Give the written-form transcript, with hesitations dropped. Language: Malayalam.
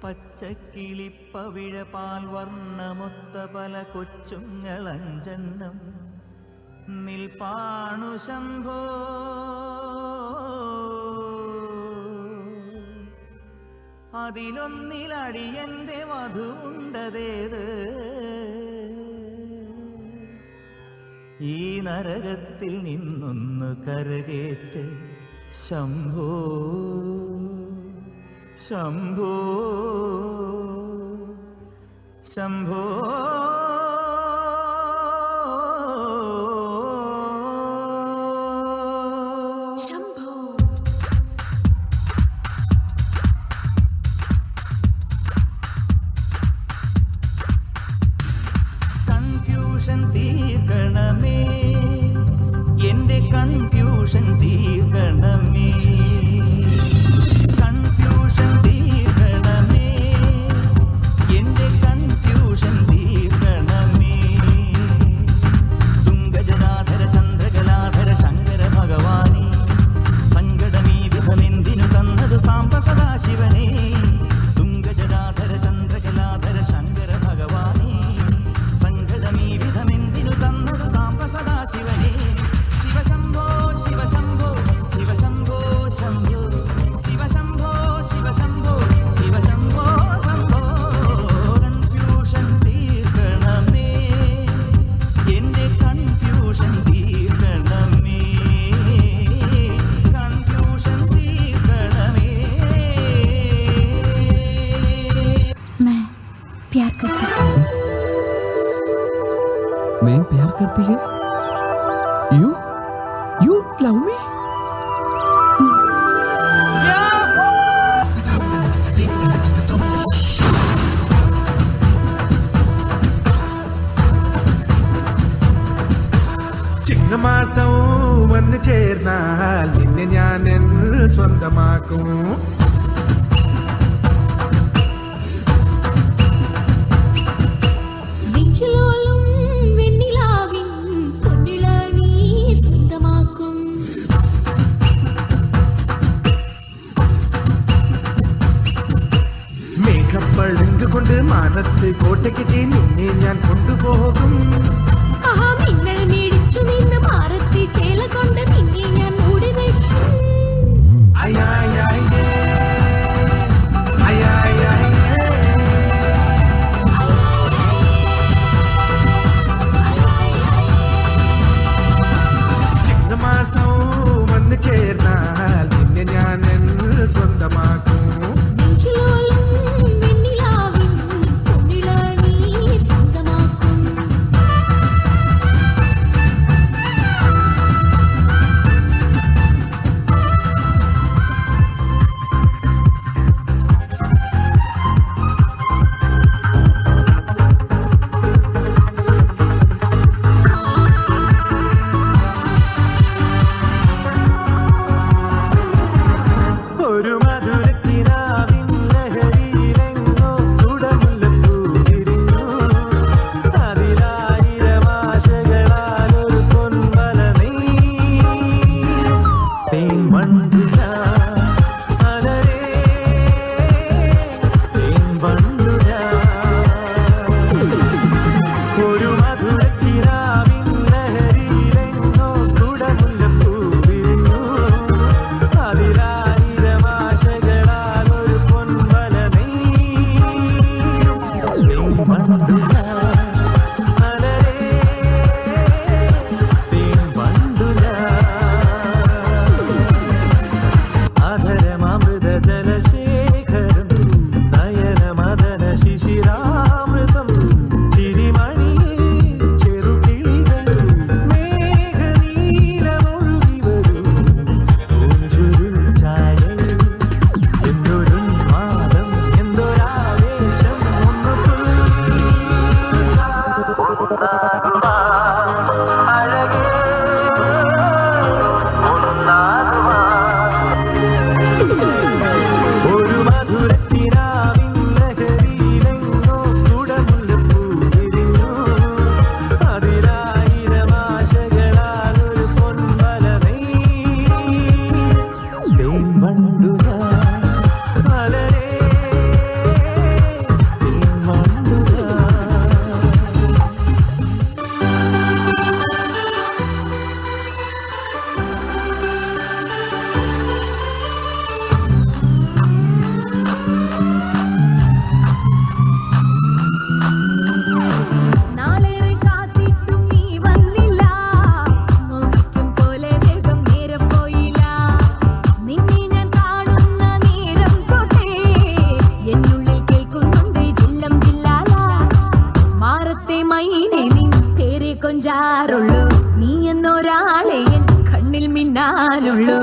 പച്ചക്കിളിപ്പവിഴ പാൽ വർണ്ണമൊത്ത പല കൊച്ചുങ്ങളഞ്ചെണ്ണം നിൽപ്പാണു ശംഭോ. അതിലൊന്നിലടിയന്റെ വധുണ്ടതേത് ഈ നരകത്തിൽ നിന്നൊന്നു കരകേറ്റ് ശംഭോ ശംഭോ ശംഭോ. കൺഫ്യൂഷൻ തീർക്കണമേ, എന്റെ കൺഫ്യൂഷൻ തീർക്കണമേ. കൺഫ്യൂഷൻ തീർക്കണമേ, എന്റെ കൺഫ്യൂഷൻ തീർക്കണമേ. തുംഗജടാധര ചന്ദ്രകലാധര ശങ്കര ഭഗവാനേ, സങ്കടമീ വിധമെന്തിനു തന്നതു സാംബ സദാശിവനേ. തുംഗജടാധര ചന്ദ്രകലാധര ശങ്കര ഭഗവാനേ, സങ്കടമീ വിധമെന്തിനു തന്നതു സാംബ സദാശിവനേ. ശിവശംഭോ ശിവശംഭോ ശിവശംഭോ ശംഭോ ശിവശംഭോ ശിവശംഭോ ശിവശംഭോ ശംഭോ. കൺഫ്യൂഷൻ തീർക്കണമേ, എന്റെ കൺഫ്യൂഷൻ തീർക്കണമേ. കൺഫ്യൂഷൻ തീർക്കണമേ. मैं प्यार करती हूँ। मैं प्यार करती है? You love me? ചിങ്ങമാസം വന്നു ചേർന്നാൽ നിന്നെ ഞാൻ സ്വന്തമാക്കും. മേഘപ്പളുങ്ക് കൊണ്ട് മാനത്ത് കോട്ടയ്ക്ക് നിന്നെ ഞാൻ കൊണ്ടുപോകും. ചിങ്ങമാസം വന്നു ചേർന്നാൽ നിന്നെ ഞാൻ സ്വന്തമാക്കും. കാണാനുള്ളൂ